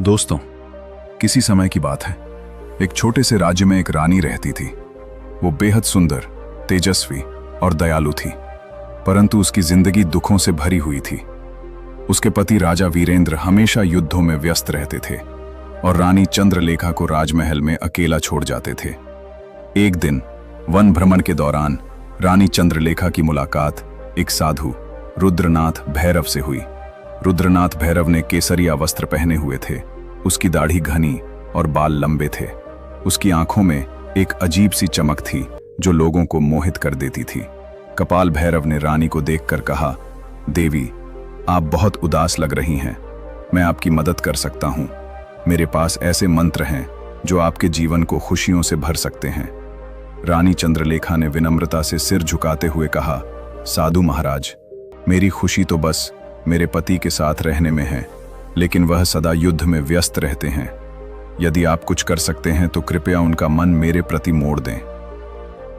दोस्तों, किसी समय की बात है। एक छोटे से राज्य में एक रानी रहती थी। वो बेहद सुंदर, तेजस्वी और दयालु थी, परंतु उसकी जिंदगी दुखों से भरी हुई थी। उसके पति राजा वीरेंद्र हमेशा युद्धों में व्यस्त रहते थे और रानी चंद्रलेखा को राजमहल में अकेला छोड़ जाते थे। एक दिन वन भ्रमण के दौरान रानी चंद्रलेखा की मुलाकात एक साधु रुद्रनाथ भैरव से हुई। रुद्रनाथ भैरव ने केसरिया वस्त्र पहने हुए थे। उसकी दाढ़ी घनी और बाल लंबे थे। उसकी आंखों में एक अजीब सी चमक थी जो लोगों को मोहित कर देती थी। कपाल भैरव ने रानी को देखकर कहा, देवी, आप बहुत उदास लग रही हैं। मैं आपकी मदद कर सकता हूं। मेरे पास ऐसे मंत्र हैं जो आपके जीवन को खुशियों से भर सकते हैं। रानी चंद्रलेखा ने विनम्रता से सिर झुकाते हुए कहा, साधु महाराज, मेरी खुशी तो बस मेरे पति के साथ रहने में है, लेकिन वह सदा युद्ध में व्यस्त रहते हैं। यदि आप कुछ कर सकते हैं तो कृपया उनका मन मेरे प्रति मोड़ दें।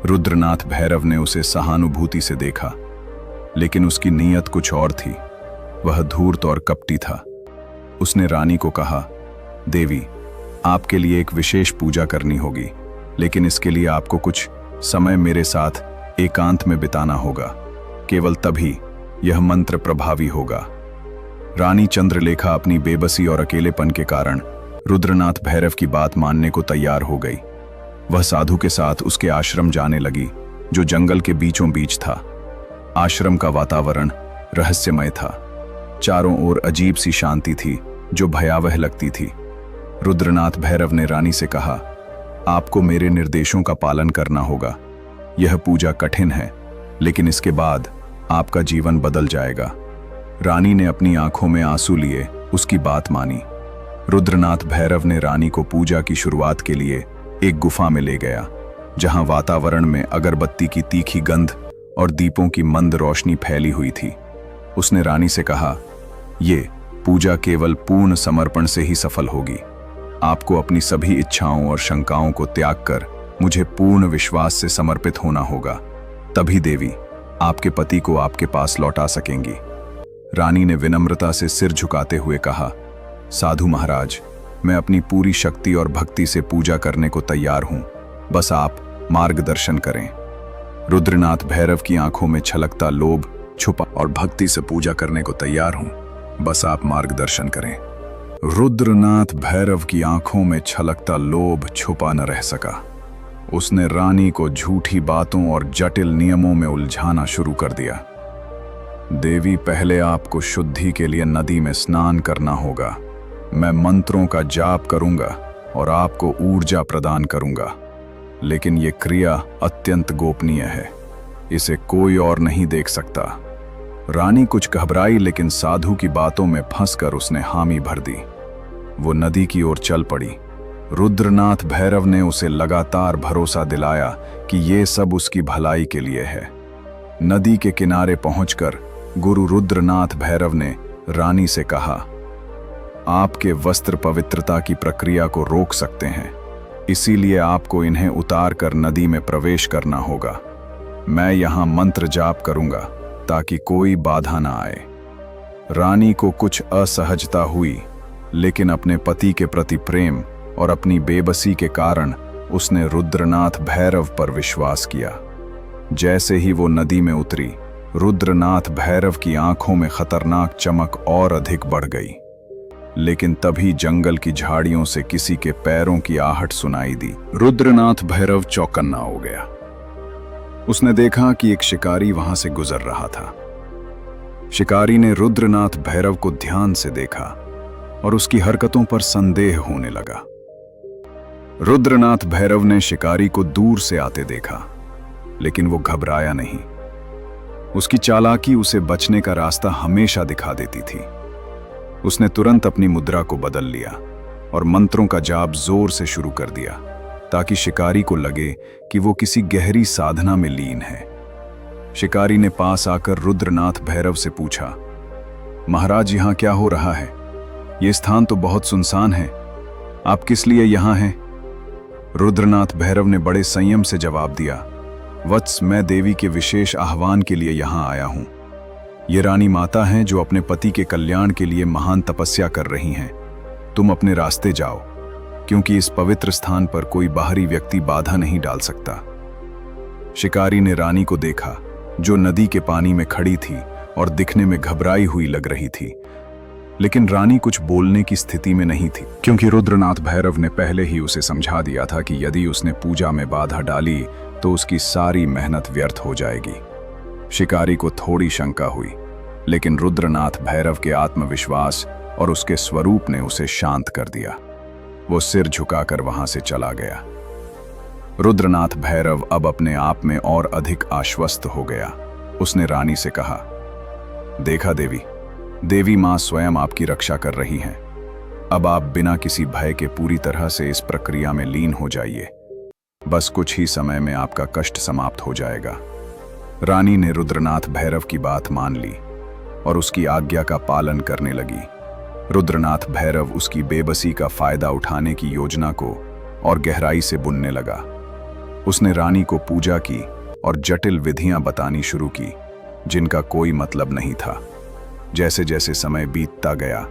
रुद्रनाथ भैरव ने उसे सहानुभूति से देखा, लेकिन उसकी नीयत कुछ और थी। वह धूर्त और कपटी था। उसने रानी को कहा, देवी, आपके लिए एक विशेष पूजा करनी होगी, लेकिन इसके लिए आपको कुछ समय मेरे साथ एकांत में बिताना होगा। केवल तभी यह मंत्र प्रभावी होगा। रानी चंद्रलेखा अपनी बेबसी और अकेलेपन के कारण रुद्रनाथ भैरव की बात मानने को तैयार हो गई। वह साधु के साथ उसके आश्रम जाने लगी, जो जंगल के बीचों बीच था। आश्रम का वातावरण रहस्यमय था। चारों ओर अजीब सी शांति थी जो भयावह लगती थी। रुद्रनाथ भैरव ने रानी से कहा, आपको मेरे निर्देशों का पालन करना होगा। यह पूजा कठिन है, लेकिन इसके बाद आपका जीवन बदल जाएगा। रानी ने अपनी आंखों में आंसू लिए उसकी बात मानी। रुद्रनाथ भैरव ने रानी को पूजा की शुरुआत के लिए एक गुफा में ले गया, जहां वातावरण में अगरबत्ती की तीखी गंध और दीपों की मंद रोशनी फैली हुई थी। उसने रानी से कहा, ये पूजा केवल पूर्ण समर्पण से ही सफल होगी। आपको अपनी सभी इच्छाओं और शंकाओं को त्याग कर मुझे पूर्ण विश्वास से समर्पित होना होगा। तभी देवी आपके पति को आपके पास लौटा सकेंगी। रानी ने विनम्रता से सिर झुकाते हुए कहा, साधु महाराज, मैं अपनी पूरी शक्ति और भक्ति से पूजा करने को तैयार हूं। बस आप मार्गदर्शन करें। रुद्रनाथ भैरव की आंखों में छलकता लोभ छुपा और भक्ति से पूजा करने को तैयार हूं। बस आप मार्गदर्शन करें। रुद्रनाथ भैरव की आंखों में छलकता लोभ छुपा न रह सका। उसने रानी को झूठी बातों और जटिल नियमों में उलझाना शुरू कर दिया। देवी, पहले आपको शुद्धि के लिए नदी में स्नान करना होगा। मैं मंत्रों का जाप करूंगा और आपको ऊर्जा प्रदान करूंगा, लेकिन यह क्रिया अत्यंत गोपनीय है। इसे कोई और नहीं देख सकता। रानी कुछ घबराई, लेकिन साधु की बातों में फंसकर उसने हामी भर दी। वो नदी की ओर चल पड़ी। रुद्रनाथ भैरव ने उसे लगातार भरोसा दिलाया कि ये सब उसकी भलाई के लिए है। नदी के किनारे पहुंचकर गुरु रुद्रनाथ भैरव ने रानी से कहा, आपके वस्त्र पवित्रता की प्रक्रिया को रोक सकते हैं, इसीलिए आपको इन्हें उतार कर नदी में प्रवेश करना होगा। मैं यहां मंत्र जाप करूंगा ताकि कोई बाधा ना आए। रानी को कुछ असहजता हुई, लेकिन अपने पति के प्रति प्रेम और अपनी बेबसी के कारण उसने रुद्रनाथ भैरव पर विश्वास किया। जैसे ही वो नदी में उतरी, रुद्रनाथ भैरव की आंखों में खतरनाक चमक और अधिक बढ़ गई। लेकिन तभी जंगल की झाड़ियों से किसी के पैरों की आहट सुनाई दी। रुद्रनाथ भैरव चौकन्ना हो गया। उसने देखा कि एक शिकारी वहां से गुजर रहा था। शिकारी ने रुद्रनाथ भैरव को ध्यान से देखा और उसकी हरकतों पर संदेह होने लगा। रुद्रनाथ भैरव ने शिकारी को दूर से आते देखा, लेकिन वो घबराया नहीं। उसकी चालाकी उसे बचने का रास्ता हमेशा दिखा देती थी। उसने तुरंत अपनी मुद्रा को बदल लिया और मंत्रों का जाप जोर से शुरू कर दिया, ताकि शिकारी को लगे कि वो किसी गहरी साधना में लीन है। शिकारी ने पास आकर रुद्रनाथ भैरव से पूछा, महाराज, यहां क्या हो रहा है? ये स्थान तो बहुत सुनसान है। आप किस लिए यहां हैं? रुद्रनाथ भैरव ने बड़े संयम से जवाब दिया, वत्स, मैं देवी के विशेष आह्वान के लिए यहां आया हूं। ये रानी माता हैं जो अपने पति के कल्याण के लिए महान तपस्या कर रही हैं। तुम अपने रास्ते जाओ, क्योंकि इस पवित्र स्थान पर कोई बाहरी व्यक्ति बाधा नहीं डाल सकता। शिकारी ने रानी को देखा, जो नदी के पानी में खड़ी थी और दिखने में घबराई हुई लग रही थी। लेकिन रानी कुछ बोलने की स्थिति में नहीं थी, क्योंकि रुद्रनाथ भैरव ने पहले ही उसे समझा दिया था कि यदि उसने पूजा में बाधा डाली तो उसकी सारी मेहनत व्यर्थ हो जाएगी। शिकारी को थोड़ी शंका हुई, लेकिन रुद्रनाथ भैरव के आत्मविश्वास और उसके स्वरूप ने उसे शांत कर दिया। वो सिर झुकाकर वहां से चला गया। रुद्रनाथ भैरव अब अपने आप में और अधिक आश्वस्त हो गया। उसने रानी से कहा, देखा देवी मां स्वयं आपकी रक्षा कर रही हैं। अब आप बिना किसी भय के पूरी तरह से इस प्रक्रिया में लीन हो जाइए। बस कुछ ही समय में आपका कष्ट समाप्त हो जाएगा। रानी ने रुद्रनाथ भैरव की बात मान ली और उसकी आज्ञा का पालन करने लगी। रुद्रनाथ भैरव उसकी बेबसी का फायदा उठाने की योजना को और गहराई से बुनने लगा। उसने रानी को पूजा की और जटिल विधियां बतानी शुरू की, जिनका कोई मतलब नहीं था। जैसे जैसे समय बीतता गया,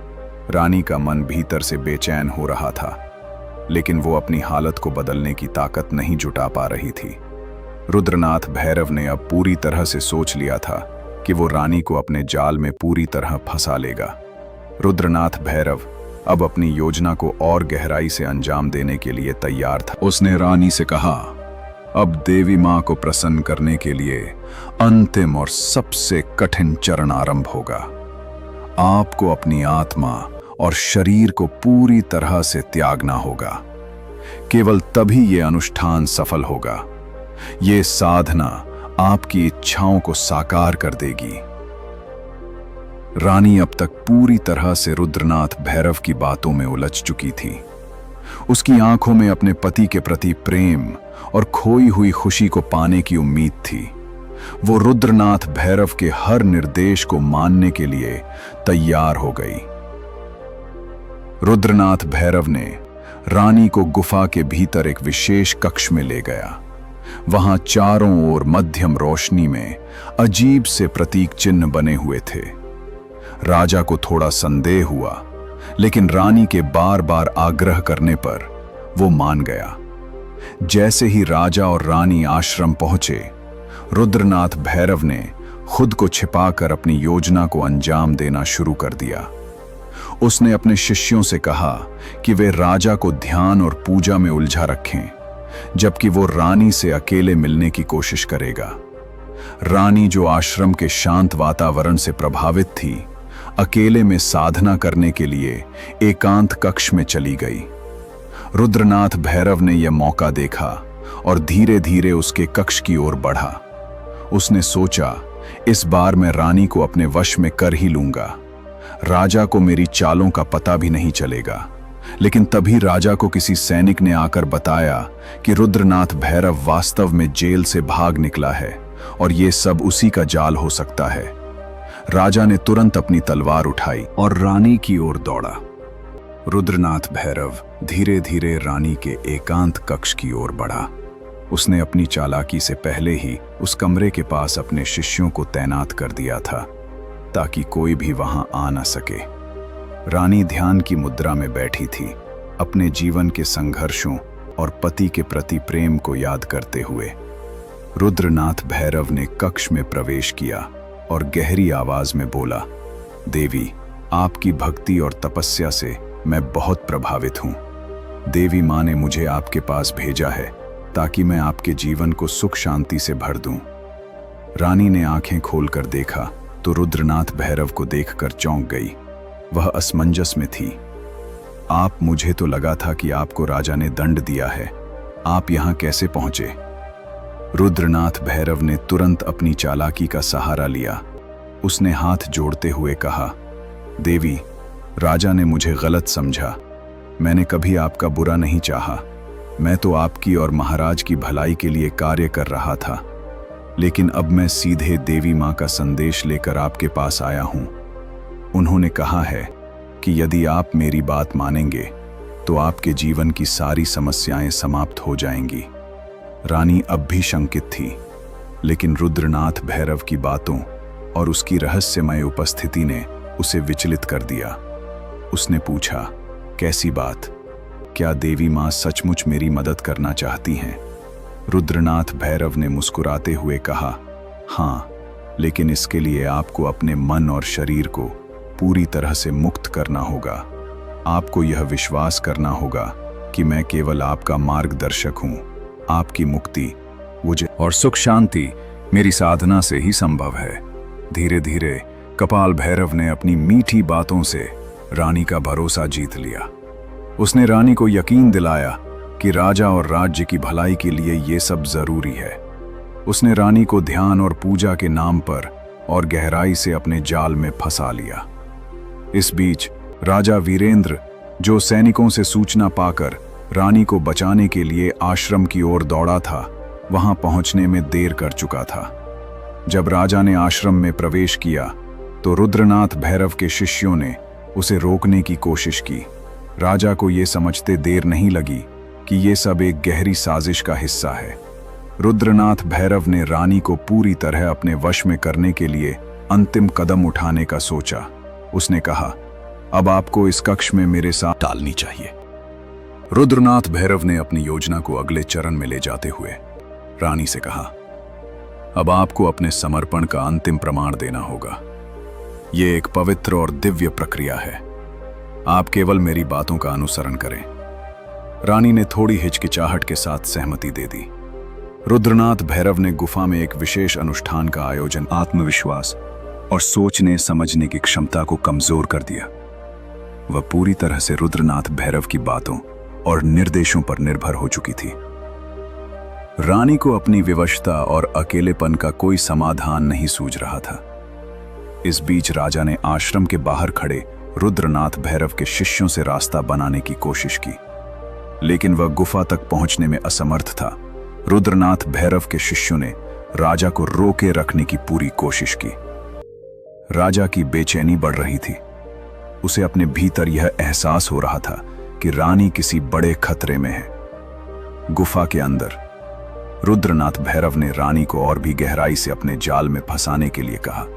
रानी का मन भीतर से बेचैन हो रहा था, लेकिन वो अपनी हालत को बदलने की ताकत नहीं जुटा पा रही थी। रुद्रनाथ भैरव ने अब पूरी तरह से सोच लिया था कि वो रानी को अपने जाल में पूरी तरह फंसा लेगा। रुद्रनाथ भैरव अब अपनी योजना को और गहराई से अंजाम देने के लिए तैयार था। उसने रानी से कहा, अब देवी मां को प्रसन्न करने के लिए अंतिम और सबसे कठिन चरण आरंभ होगा। आपको अपनी आत्मा और शरीर को पूरी तरह से त्यागना होगा। केवल तभी यह अनुष्ठान सफल होगा। ये साधना आपकी इच्छाओं को साकार कर देगी। रानी अब तक पूरी तरह से रुद्रनाथ भैरव की बातों में उलझ चुकी थी। उसकी आंखों में अपने पति के प्रति प्रेम और खोई हुई खुशी को पाने की उम्मीद थी। वो रुद्रनाथ भैरव के हर निर्देश को मानने के लिए तैयार हो गई। रुद्रनाथ भैरव ने रानी को गुफा के भीतर एक विशेष कक्ष में ले गया। वहां चारों ओर मध्यम रोशनी में अजीब से प्रतीक चिन्ह बने हुए थे। राजा को थोड़ा संदेह हुआ, लेकिन रानी के बार बार आग्रह करने पर वो मान गया। जैसे ही राजा और रानी आश्रम पहुंचे, रुद्रनाथ भैरव ने खुद को छिपाकर अपनी योजना को अंजाम देना शुरू कर दिया। उसने अपने शिष्यों से कहा कि वे राजा को ध्यान और पूजा में उलझा रखें, जबकि वो रानी से अकेले मिलने की कोशिश करेगा। रानी, जो आश्रम के शांत वातावरण से प्रभावित थी, अकेले में साधना करने के लिए एकांत कक्ष में चली गई। रुद्रनाथ भैरव ने यह मौका देखा और धीरे धीरे उसके कक्ष की ओर बढ़ा। उसने सोचा, इस बार मैं रानी को अपने वश में कर ही लूंगा। राजा को मेरी चालों का पता भी नहीं चलेगा। लेकिन तभी राजा को किसी सैनिक ने आकर बताया कि रुद्रनाथ भैरव वास्तव में जेल से भाग निकला है और ये सब उसी का जाल हो सकता है। राजा ने तुरंत अपनी तलवार उठाई और रानी की ओर दौड़ा। रुद्रनाथ भैरव धीरे धीरे रानी के एकांत कक्ष की ओर बढ़ा। उसने अपनी चालाकी से पहले ही उस कमरे के पास अपने शिष्यों को तैनात कर दिया था, ताकि कोई भी वहां आ न सके। रानी ध्यान की मुद्रा में बैठी थी, अपने जीवन के संघर्षों और पति के प्रति प्रेम को याद करते हुए। रुद्रनाथ भैरव ने कक्ष में प्रवेश किया और गहरी आवाज में बोला, देवी, आपकी भक्ति और तपस्या से मैं बहुत प्रभावित हूं। देवी मां ने मुझे आपके पास भेजा है ताकि मैं आपके जीवन को सुख शांति से भर दूं। रानी ने आंखें खोलकर देखा तो रुद्रनाथ भैरव को देखकर चौंक गई। वह असमंजस में थी। आप, मुझे तो लगा था कि आपको राजा ने दंड दिया है। आप यहां कैसे पहुंचे? रुद्रनाथ भैरव ने तुरंत अपनी चालाकी का सहारा लिया। उसने हाथ जोड़ते हुए कहा, देवी, राजा ने मुझे गलत समझा। मैंने कभी आपका बुरा नहीं चाहा। मैं तो आपकी और महाराज की भलाई के लिए कार्य कर रहा था। लेकिन अब मैं सीधे देवी मां का संदेश लेकर आपके पास आया हूं। उन्होंने कहा है कि यदि आप मेरी बात मानेंगे तो आपके जीवन की सारी समस्याएं समाप्त हो जाएंगी। रानी अब भी शंकित थी, लेकिन रुद्रनाथ भैरव की बातों और उसकी रहस्यमय उपस्थिति ने उसे विचलित कर दिया। उसने पूछा, कैसी बात? क्या देवी माँ सचमुच मेरी मदद करना चाहती हैं? रुद्रनाथ भैरव ने मुस्कुराते हुए कहा, हाँ, लेकिन इसके लिए आपको अपने मन और शरीर को पूरी तरह से मुक्त करना होगा। आपको यह विश्वास करना होगा कि मैं केवल आपका मार्गदर्शक हूँ। आपकी मुक्ति मुझे और सुख शांति मेरी साधना से ही संभव है। धीरे धीरे कपाल भैरव ने अपनी मीठी बातों से रानी का भरोसा जीत लिया। उसने रानी को यकीन दिलाया कि राजा और राज्य की भलाई के लिए ये सब जरूरी है। उसने रानी को ध्यान और पूजा के नाम पर और गहराई से अपने जाल में फंसा लिया। इस बीच राजा वीरेंद्र, जो सैनिकों से सूचना पाकर रानी को बचाने के लिए आश्रम की ओर दौड़ा था, वहां पहुंचने में देर कर चुका था। जब राजा ने आश्रम में प्रवेश किया तो रुद्रनाथ भैरव के शिष्यों ने उसे रोकने की कोशिश की। राजा को यह समझते देर नहीं लगी कि यह सब एक गहरी साजिश का हिस्सा है। रुद्रनाथ भैरव ने रानी को पूरी तरह अपने वश में करने के लिए अंतिम कदम उठाने का सोचा। उसने कहा, अब आपको इस कक्ष में मेरे साथ डालनी चाहिए। रुद्रनाथ भैरव ने अपनी योजना को अगले चरण में ले जाते हुए रानी से कहा, अब आपको अपने समर्पण का अंतिम प्रमाण देना होगा। यह एक पवित्र और दिव्य प्रक्रिया है। आप केवल मेरी बातों का अनुसरण करें। रानी ने थोड़ी हिचकिचाहट के साथ सहमति दे दी। रुद्रनाथ भैरव ने गुफा में एक विशेष अनुष्ठान का आयोजन आत्मविश्वास और सोचने समझने की क्षमता को कमजोर कर दिया। वह पूरी तरह से रुद्रनाथ भैरव की बातों और निर्देशों पर निर्भर हो चुकी थी। रानी को अपनी विवशता और अकेलेपन का कोई समाधान नहीं सूझ रहा था। इस बीच राजा ने आश्रम के बाहर खड़े रुद्रनाथ भैरव के शिष्यों से रास्ता बनाने की कोशिश की, लेकिन वह गुफा तक पहुंचने में असमर्थ था। रुद्रनाथ भैरव के शिष्यों ने राजा को रोके रखने की पूरी कोशिश की। राजा की बेचैनी बढ़ रही थी। उसे अपने भीतर यह एहसास हो रहा था कि रानी किसी बड़े खतरे में है। गुफा के अंदर रुद्रनाथ भैरव ने रानी को और भी गहराई से अपने जाल में फंसाने के लिए कहा।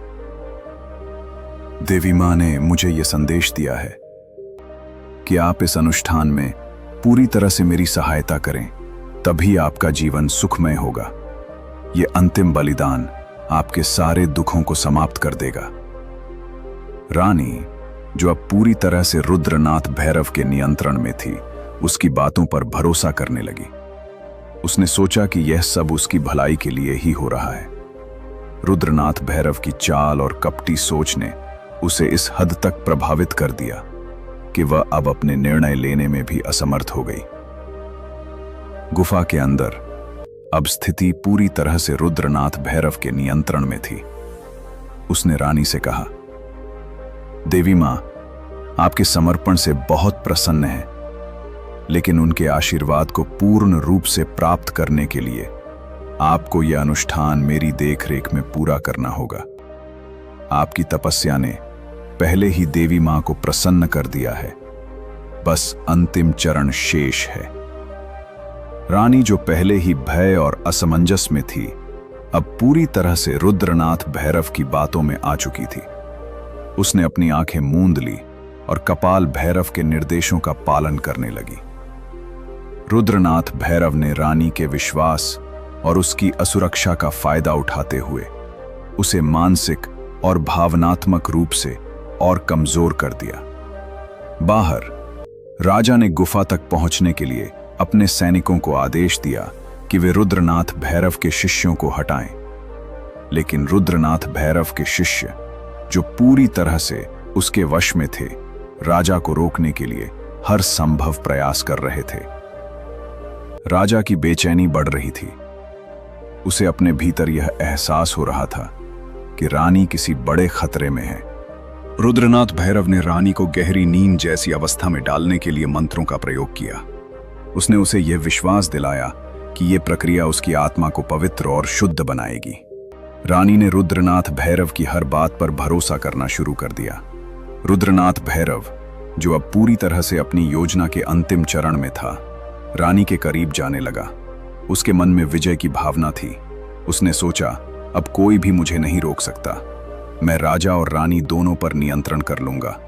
देवी मां ने मुझे यह संदेश दिया है कि आप इस अनुष्ठान में पूरी तरह से मेरी सहायता करें, तभी आपका जीवन सुखमय होगा। यह अंतिम बलिदान आपके सारे दुखों को समाप्त कर देगा। रानी, जो अब पूरी तरह से रुद्रनाथ भैरव के नियंत्रण में थी, उसकी बातों पर भरोसा करने लगी। उसने सोचा कि यह सब उसकी भलाई के लिए ही हो रहा है। रुद्रनाथ भैरव की चाल और कपटी सोच ने उसे इस हद तक प्रभावित कर दिया कि वह अब अपने निर्णय लेने में भी असमर्थ हो गई। गुफा के अंदर अब स्थिति पूरी तरह से रुद्रनाथ भैरव के नियंत्रण में थी। उसने रानी से कहा, देवी मां आपके समर्पण से बहुत प्रसन्न है, लेकिन उनके आशीर्वाद को पूर्ण रूप से प्राप्त करने के लिए आपको यह अनुष्ठान मेरी देखरेख में पूरा करना होगा। आपकी तपस्या ने पहले ही देवी मां को प्रसन्न कर दिया है, बस अंतिम चरण शेष है। रानी, जो पहले ही भय और असमंजस में थी, अब पूरी तरह से रुद्रनाथ भैरव की बातों में आ चुकी थी। उसने अपनी आंखें मूंद ली और कपाल भैरव के निर्देशों का पालन करने लगी। रुद्रनाथ भैरव ने रानी के विश्वास और उसकी असुरक्षा का फायदा उठाते हुए उसे मानसिक और भावनात्मक रूप से और कमजोर कर दिया। बाहर राजा ने गुफा तक पहुंचने के लिए अपने सैनिकों को आदेश दिया कि वे रुद्रनाथ भैरव के शिष्यों को हटाएं, लेकिन रुद्रनाथ भैरव के शिष्य, जो पूरी तरह से उसके वश में थे, राजा को रोकने के लिए हर संभव प्रयास कर रहे थे। राजा की बेचैनी बढ़ रही थी। उसे अपने भीतर यह एहसास हो रहा था कि रानी किसी बड़े खतरे में है। रुद्रनाथ भैरव ने रानी को गहरी नींद जैसी अवस्था में डालने के लिए मंत्रों का प्रयोग किया। उसने उसे यह विश्वास दिलाया कि यह प्रक्रिया उसकी आत्मा को पवित्र और शुद्ध बनाएगी। रानी ने रुद्रनाथ भैरव की हर बात पर भरोसा करना शुरू कर दिया। रुद्रनाथ भैरव, जो अब पूरी तरह से अपनी योजना के अंतिम चरण में था, रानी के करीब जाने लगा। उसके मन में विजय की भावना थी। उसने सोचा, अब कोई भी मुझे नहीं रोक सकता। मैं राजा और रानी दोनों पर नियंत्रण कर लूंगा।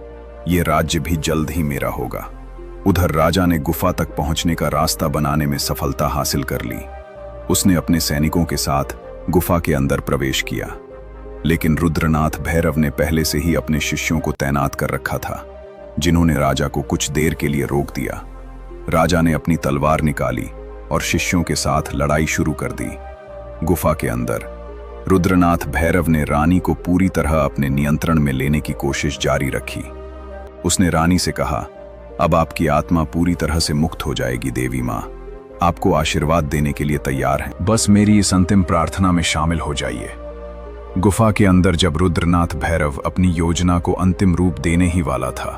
ये राज्य भी जल्द ही मेरा होगा। उधर राजा ने गुफा तक पहुंचने का रास्ता बनाने में सफलता हासिल कर ली। उसने अपने सैनिकों के साथ गुफा के अंदर प्रवेश किया, लेकिन रुद्रनाथ भैरव ने पहले से ही अपने शिष्यों को तैनात कर रखा था, जिन्होंने राजा को कुछ देर के लिए रोक दिया। राजा ने अपनी तलवार निकाली और शिष्यों के साथ लड़ाई शुरू कर दी। गुफा के अंदर रुद्रनाथ भैरव ने रानी को पूरी तरह अपने नियंत्रण में लेने की कोशिश जारी रखी। उसने रानी से कहा, अब आपकी आत्मा पूरी तरह से मुक्त हो जाएगी देवी माँ, आपको आशीर्वाद देने के लिए तैयार हैं, बस मेरी इस अंतिम प्रार्थना में शामिल हो जाइए। गुफा के अंदर जब रुद्रनाथ भैरव अपनी योजना को अंतिम रूप देने ही वाला था,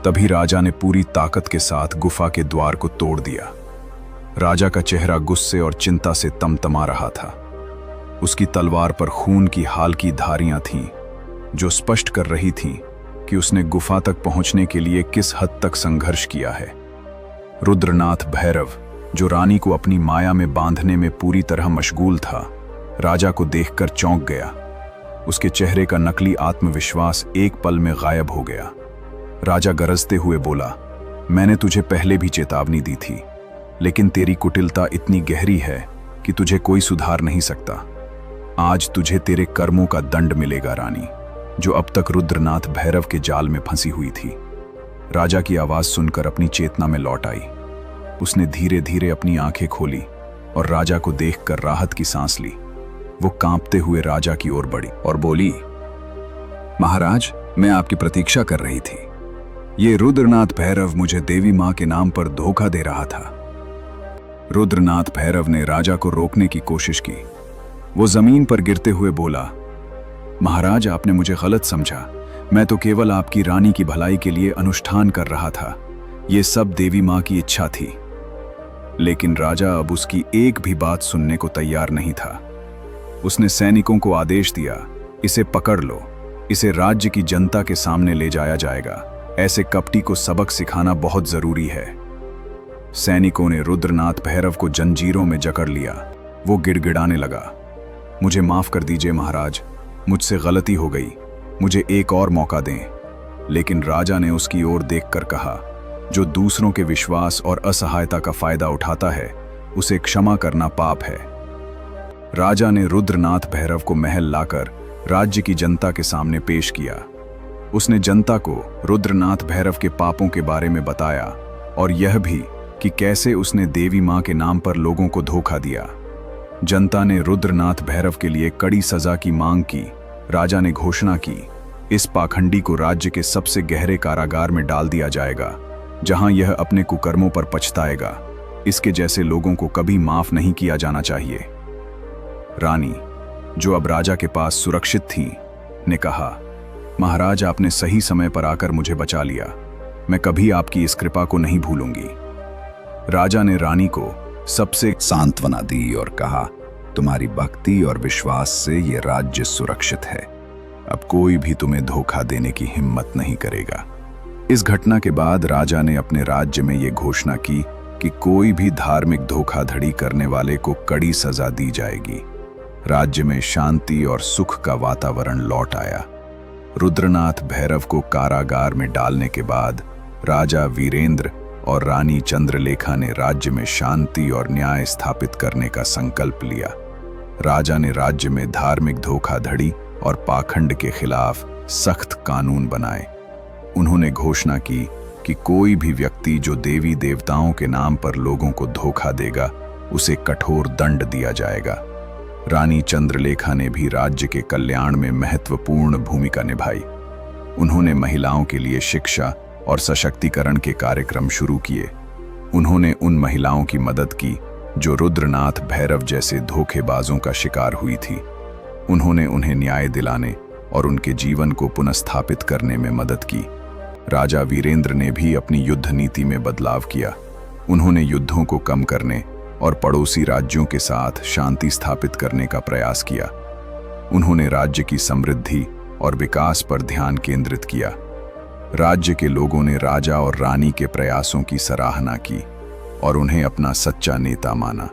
तभी राजा ने पूरी ताकत के साथ गुफा के द्वार को तोड़ दिया। राजा का चेहरा गुस्से और चिंता से तमतमा रहा था। उसकी तलवार पर खून की हल्की धारियां थीं, जो स्पष्ट कर रही थीं कि उसने गुफा तक पहुंचने के लिए किस हद तक संघर्ष किया है। रुद्रनाथ भैरव, जो रानी को अपनी माया में बांधने में पूरी तरह मशगूल था, राजा को देखकर चौंक गया। उसके चेहरे का नकली आत्मविश्वास एक पल में गायब हो गया। राजा गरजते हुए बोला, मैंने तुझे पहले भी चेतावनी दी थी, लेकिन तेरी कुटिलता इतनी गहरी है कि तुझे कोई सुधार नहीं सकता। आज तुझे तेरे कर्मों का दंड मिलेगा रानी, जो अब तक रुद्रनाथ भैरव के जाल में फंसी हुई थी। राजा की आवाज सुनकर अपनी चेतना में लौट आई। उसने धीरे धीरे अपनी आंखें खोली और राजा को देखकर राहत की सांस ली। वो कांपते हुए राजा की ओर बढ़ी और बोली, महाराज, मैं आपकी प्रतीक्षा कर रही थी। ये रुद्रनाथ भैरव मुझे देवी मां के नाम पर धोखा दे रहा था। रुद्रनाथ भैरव ने राजा को रोकने की कोशिश की। वो जमीन पर गिरते हुए बोला, महाराज, आपने मुझे गलत समझा। मैं तो केवल आपकी रानी की भलाई के लिए अनुष्ठान कर रहा था। ये सब देवी मां की इच्छा थी। लेकिन राजा अब उसकी एक भी बात सुनने को तैयार नहीं था। उसने सैनिकों को आदेश दिया, इसे पकड़ लो, इसे राज्य की जनता के सामने ले जाया जाएगा। ऐसे कपटी को सबक सिखाना बहुत जरूरी है। सैनिकों ने रुद्रनाथ भैरव को जंजीरों में जकड़ लिया। वो गिड़गिड़ाने लगा, मुझे माफ कर दीजिए महाराज, मुझसे गलती हो गई, मुझे एक और मौका दें। लेकिन राजा ने उसकी ओर देखकर कहा, जो दूसरों के विश्वास और असहायता का फायदा उठाता है, उसे क्षमा करना पाप है। राजा ने रुद्रनाथ भैरव को महल लाकर राज्य की जनता के सामने पेश किया। उसने जनता को रुद्रनाथ भैरव के पापों के बारे में बताया और यह भी कि कैसे उसने देवी मां के नाम पर लोगों को धोखा दिया। जनता ने रुद्रनाथ भैरव के लिए कड़ी सजा की मांग की। राजा ने घोषणा की, इस पाखंडी को राज्य के सबसे गहरे कारागार में डाल दिया जाएगा, जहां यह अपने कुकर्मों पर पछताएगा। इसके जैसे लोगों को कभी माफ नहीं किया जाना चाहिए। रानी, जो अब राजा के पास सुरक्षित थी, ने कहा, महाराज, आपने सही समय पर आकर मुझे बचा लिया। मैं कभी आपकी इस कृपा को नहीं भूलूंगी। राजा ने रानी को सबसे सांत्वना दी और कहा, तुम्हारी भक्ति और विश्वास से ये राज्य सुरक्षित है। अब कोई भी तुम्हें धोखा देने की हिम्मत नहीं करेगा। इस घटना के बाद राजा ने अपने राज्य में ये घोषणा की कि कोई भी धार्मिक धोखाधड़ी करने वाले को कड़ी सजा दी जाएगी। राज्य में शांति और सुख का वातावरण लौट आया। रुद्रनाथ भैरव को कारागार में डालने के बाद राजा वीरेंद्र और रानी चंद्रलेखा ने राज्य में शांति और न्याय स्थापित करने का संकल्प लिया। राजा ने राज्य में धार्मिक धोखाधड़ी और पाखंड के खिलाफ सख्त कानून बनाए। उन्होंने घोषणा की कि कोई भी व्यक्ति जो देवी देवताओं के नाम पर लोगों को धोखा देगा, उसे कठोर दंड दिया जाएगा। रानी चंद्रलेखा ने भी राज्य के कल्याण में महत्वपूर्ण भूमिका निभाई। उन्होंने महिलाओं के लिए शिक्षा और सशक्तिकरण के कार्यक्रम शुरू किए। उन्होंने उन महिलाओं की मदद की जो रुद्रनाथ भैरव जैसे धोखेबाजों का शिकार हुई थी। उन्होंने उन्हें न्याय दिलाने और उनके जीवन को पुनर्स्थापित करने में मदद की। राजा वीरेंद्र ने भी अपनी युद्ध नीति में बदलाव किया। उन्होंने युद्धों को कम करने और पड़ोसी राज्यों के साथ शांति स्थापित करने का प्रयास किया। उन्होंने राज्य की समृद्धि और विकास पर ध्यान केंद्रित किया। राज्य के लोगों ने राजा और रानी के प्रयासों की सराहना की और उन्हें अपना सच्चा नेता माना।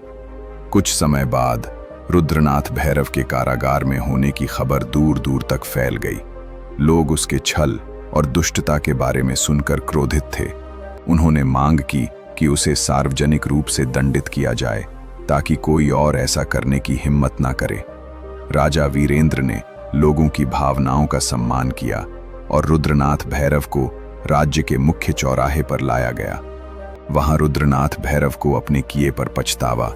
कुछ समय बाद रुद्रनाथ भैरव के कारागार में होने की खबर दूर दूर तक फैल गई। लोग उसके छल और दुष्टता के बारे में सुनकर क्रोधित थे। उन्होंने मांग की कि उसे सार्वजनिक रूप से दंडित किया जाए ताकि कोई और ऐसा करने की हिम्मत ना करे। राजा वीरेंद्र ने लोगों की भावनाओं का सम्मान किया और रुद्रनाथ भैरव को राज्य के मुख्य चौराहे पर लाया गया। वहां रुद्रनाथ भैरव को अपने किए पर पछतावा,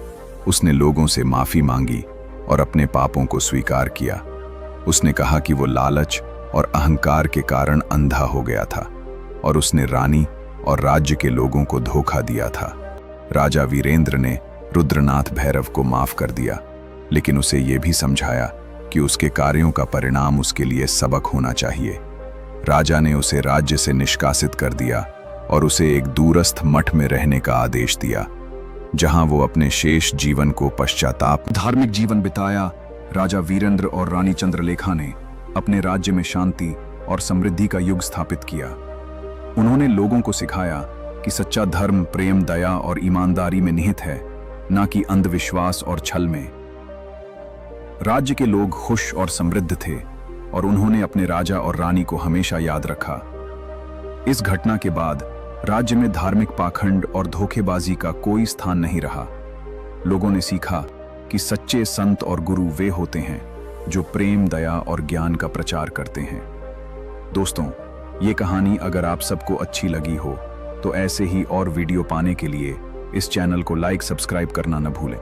उसने लोगों से माफी मांगी और अपने पापों को स्वीकार किया। उसने कहा कि वो लालच और अहंकार के कारण अंधा हो गया था और उसने रानी और राज्य के लोगों को धोखा दिया था। राजा वीरेंद्र ने रुद्रनाथ भैरव को माफ कर दिया, लेकिन उसे ये भी समझाया कि उसके कार्यों का परिणाम उसके लिए सबक होना चाहिए। राजा ने उसे राज्य से निष्कासित कर दिया और उसे एक दूरस्थ मठ में रहने का आदेश दिया, जहां वो अपने शेष जीवन को पश्चाताप धार्मिक जीवन बिताया। राजा वीरेंद्र और रानी चंद्रलेखा ने अपने राज्य में शांति और समृद्धि का युग स्थापित किया। उन्होंने लोगों को सिखाया कि सच्चा धर्म प्रेम, दया और ईमानदारी में निहित है, ना कि अंधविश्वास और छल में। राज्य के लोग खुश और समृद्ध थे और उन्होंने अपने राजा और रानी को हमेशा याद रखा। इस घटना के बाद राज्य में धार्मिक पाखंड और धोखेबाजी का कोई स्थान नहीं रहा। लोगों ने सीखा कि सच्चे संत और गुरु वे होते हैं जो प्रेम, दया और ज्ञान का प्रचार करते हैं। दोस्तों, ये कहानी अगर आप सबको अच्छी लगी हो तो ऐसे ही और वीडियो पाने के लिए इस चैनल को लाइक, सब्सक्राइब करना न भूलें।